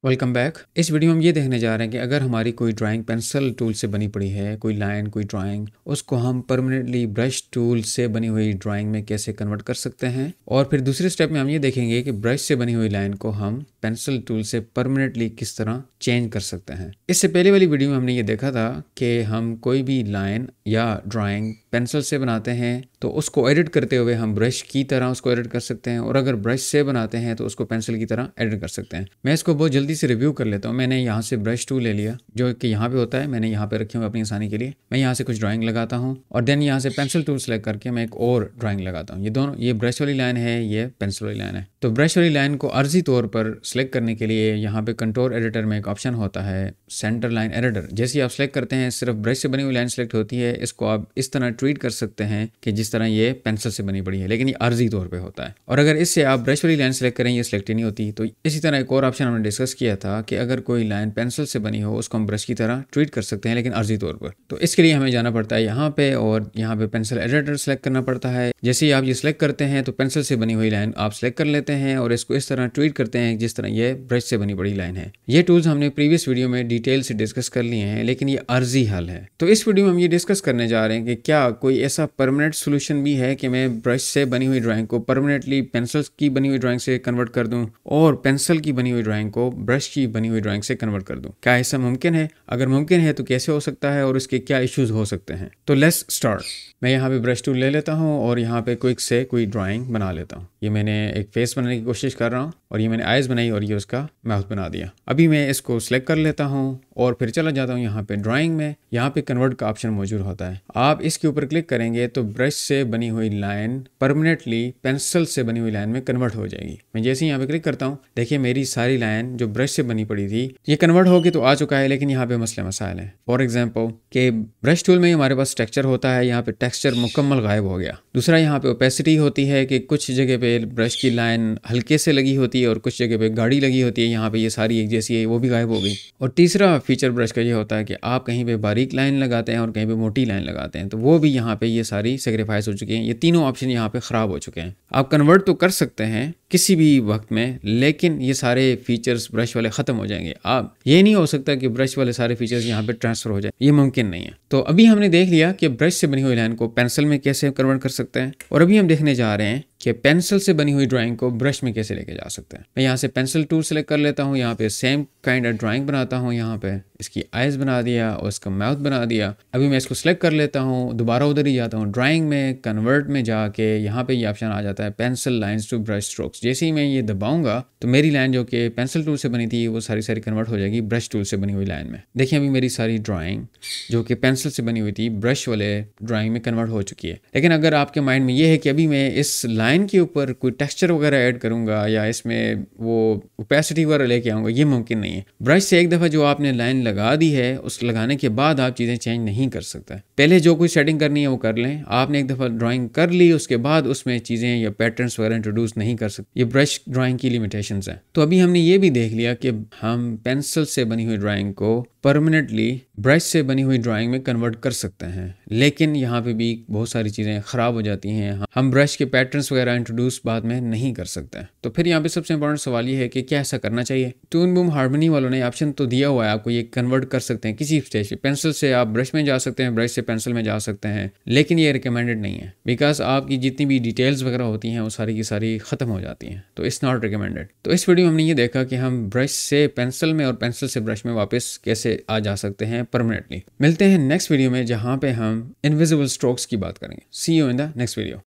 Welcome back. इस video में हम ये देखने जा रहे हैं कि अगर हमारी कोई ड्राइंग पेंसिल टूल से बनी पड़ी है, कोई लाइन, कोई ड्राइंग, उसको हम परमानेंटली ब्रश टूल से बनी हुई ड्राइंग में कैसे कन्वर्ट कर सकते हैं। और फिर दूसरे स्टेप में हम ये देखेंगे कि ब्रश से बनी हुई लाइन को हम पेंसिल टूल से परमानेंटली किस तरह चेंज कर सकते हैं। इससे पहले वाली वीडियो में हमने ये देखा था कि हम कोई भी लाइन या ड्राइंग पेंसिल से बनाते हैं तो उसको एडिट करते हुए हम ब्रश की तरह उसको एडिट कर सकते हैं, और अगर ब्रश से बनाते हैं तो उसको पेंसिल की तरह एडिट कर सकते हैं। मैं इसको बहुत जल्दी से रिव्यू कर लेता हूँ। मैंने यहाँ से ब्रश टूल ले लिया जो कि यहाँ पे होता है, मैंने यहाँ पे रखी हूँ अपनी आसानी के लिए। मैं यहाँ से कुछ ड्राइंग लगाता हूँ और देन यहाँ से पेंसिल टूल सेलेक्ट करके मैं एक और ड्राइंग लगाता हूँ। ये दोनों, ये ब्रश वाली लाइन है, ये पेंसिल वाली लाइन है। तो ब्रश वाली लाइन को अर्जी तौर पर सिलेक्ट करने के लिए यहाँ पे कंटूर एडिटर में एक ऑप्शन होता है सेंटर लाइन एडिटर। जैसे ही आप सेलेक्ट करते हैं सिर्फ ब्रश से बनी हुई लाइन सेलेक्ट होती है। इसको आप इस तरह ट्रीट कर सकते हैं कि जिस तरह ये पेंसिल से बनी पड़ी है, लेकिन ये अर्जी तौर पे होता है। और अगर इससे आप ब्रश वाली लाइन सेलेक्ट करें, ये सिलेक्ट ही नहीं होती। तो इसी तरह एक और ऑप्शन हमने डिस्कस किया था कि अगर कोई लाइन पेंसिल से बनी हो उसको हम ब्रश की तरह ट्रीट कर सकते हैं, लेकिन अर्जी तौर पर। तो इसके लिए हमें जाना पड़ता है यहाँ पे और यहाँ पे पेंसिल एडिटर सेलेक्ट करना पड़ता है। जैसे ही आप ये सिलेक्ट करते हैं तो पेंसिल से बनी हुई लाइन आप सेलेक्ट कर लेते हैं और इसको इस तरह ट्रीट करते हैं जिस तरह ये ब्रश से बनी बड़ी लाइन है। ये टूल्स हमने प्रीवियस वीडियो में डिटेल से डिस्कस कर लिए हैं, लेकिन ये अर्जी हल है। तो इस वीडियो में हम ये डिस्कस करने जा रहे हैं कि क्या कोई ऐसा परमानेंट सोल्यूशन भी है कि मैं ब्रश से बनी हुई ड्राइंग को परमानेंटली पेंसिल की बनी हुई ड्राइंग से कन्वर्ट कर दूं और पेंसिल की बनी हुई ड्राइंग को ब्रश की बनी हुई ड्राइंग से कन्वर्ट कर दूं। क्या ऐसा मुमकिन है? अगर मुमकिन है तो कैसे हो सकता है और इसके क्या इश्यूज हो सकते हैं? तो लेट्स स्टार्ट। मैं यहाँ पे ब्रश टूल ले लेता हूँ और यहाँ पे क्विक से कोई ड्राइंग बना लेता हूँ। ये मैंने एक फेस बनाने की कोशिश कर रहा हूँ और ये मैंने आइज बनाई और ये उसका माउथ बना दिया। अभी मैं इसको सिलेक्ट कर लेता हूँ और फिर चला जाता हूँ यहाँ पे ड्राइंग में। यहाँ पे कन्वर्ट का ऑप्शन मौजूद होता है। आप इसके ऊपर क्लिक करेंगे तो ब्रश से बनी हुई लाइन परमानेंटली पेंसिल से बनी हुई लाइन में कन्वर्ट हो जाएगी। मैं जैसे ही यहाँ पे क्लिक करता हूँ, देखिए मेरी सारी लाइन जो ब्रश से बनी पड़ी थी ये कन्वर्ट होके तो आ चुका है, लेकिन यहाँ पे मसले मसाइल हैं। फॉर एग्जाम्पल के ब्रश टूल में हमारे पास टेक्सचर होता है, यहाँ पे टेक्सचर मुकम्मल गायब हो गया। दूसरा यहाँ पे ओपेसिटी होती है कि कुछ जगह पे ब्रश की लाइन हल्के से लगी होती है और कुछ जगह पे गाढ़ी लगी होती है, यहाँ पे ये सारी एक जैसी है, वो भी गायब हो गई। और तीसरा फीचर ब्रश का ये होता है कि आप कहीं पे बारीक लाइन लगाते हैं और कहीं पे मोटी लाइन लगाते हैं, तो वो भी यहाँ पे ये सारी सेक्रीफाइस हो चुकी हैं। ये तीनों ऑप्शन यहाँ पे ख़राब हो चुके हैं। आप कन्वर्ट तो कर सकते हैं किसी भी वक्त में, लेकिन ये सारे फीचर्स ब्रश वाले ख़त्म हो जाएंगे। आप ये नहीं हो सकता कि ब्रश वाले सारे फीचर्स यहाँ पे ट्रांसफ़र हो जाए, ये मुमकिन नहीं है। तो अभी हमने देख लिया कि ब्रश से बनी हुई लाइन को पेंसिल में कैसे कन्वर्ट कर सकते हैं, और अभी हम देखने जा रहे हैं कि पेंसिल से बनी हुई ड्राइंग को ब्रश में कैसे लेके जा सकते हैं। मैं यहाँ से पेंसिल टूल सेलेक्ट कर लेता हूँ, यहाँ पे सेम काइंड ऑफ ड्राइंग बनाता हूँ, यहाँ पे इसकी आइज बना दिया और इसका माउथ बना दिया। अभी मैं इसको सेलेक्ट कर लेता हूँ, दोबारा उधर ही जाता हूँ ड्राइंग में, कन्वर्ट में जाके यहाँ पे ये ऑप्शन आ जाता है pencil lines to brush strokes. जैसे ही मैं ये दबाऊंगा तो मेरी लाइन जो कि पेंसिल टूल से बनी थी वो सारी सारी कन्वर्ट हो जाएगी ब्रश टूल से बनी हुई लाइन में। देखिए अभी मेरी सारी ड्राइंग जो कि पेंसिल से बनी हुई थी ब्रश वाले ड्राइंग में कन्वर्ट हो चुकी है। लेकिन अगर आपके माइंड में ये है कि अभी मैं इस लाइन के ऊपर कोई टेक्सचर वगैरह ऐड करूंगा या इसमें वो ओपेसिटी वगैरह लेके आऊंगा, ये मुमकिन नहीं है। ब्रश से एक दफ़ा जो आपने लाइन लगा दी है, उस लगाने के बाद आप चीज़ें चेंज नहीं कर सकते। पहले जो कोई सेटिंग करनी है वो कर लें। आपने एक दफ़ा ड्राइंग कर ली, उसके बाद उसमें चीज़ें या पैटर्न्स वगैरह इंट्रोड्यूस नहीं कर सकते। ये ब्रश ड्राइंग की लिमिटेशंस हैं। तो अभी हमने ये भी देख लिया कि हम पेंसिल से बनी हुई ड्राइंग को परमानेंटली ब्रश से बनी हुई ड्राइंग में कन्वर्ट कर सकते हैं, लेकिन यहाँ पे भी बहुत सारी चीज़ें ख़राब हो जाती हैं। हम ब्रश के पैटर्न्स वगैरह इंट्रोड्यूस बाद में नहीं कर सकते। तो फिर यहाँ पे सबसे इंपॉर्टेंट सवाल ये है कि क्या ऐसा करना चाहिए। टून बूम हार्मनी वालों ने ऑप्शन तो दिया हुआ है, आपको ये कन्वर्ट कर सकते हैं किसी स्टेज पे। पेंसिल से आप ब्रश में जा सकते हैं, ब्रश से पेंसिल में जा सकते हैं, लेकिन ये रिकमेंडेड नहीं है, बिकॉज आपकी जितनी भी डिटेल्स वगैरह होती हैं वो सारी की सारी ख़त्म हो जाती हैं। तो इट्स नॉट रिकमेंडेड। तो इस वीडियो में हमने ये देखा कि हम ब्रश से पेंसिल में और पेंसिल से ब्रश में वापस कैसे आ जा सकते हैं परमानेंटली। मिलते हैं नेक्स्ट वीडियो में जहाँ पे हम इनविजिबल स्ट्रोक्स की बात करेंगे। See you in the next video.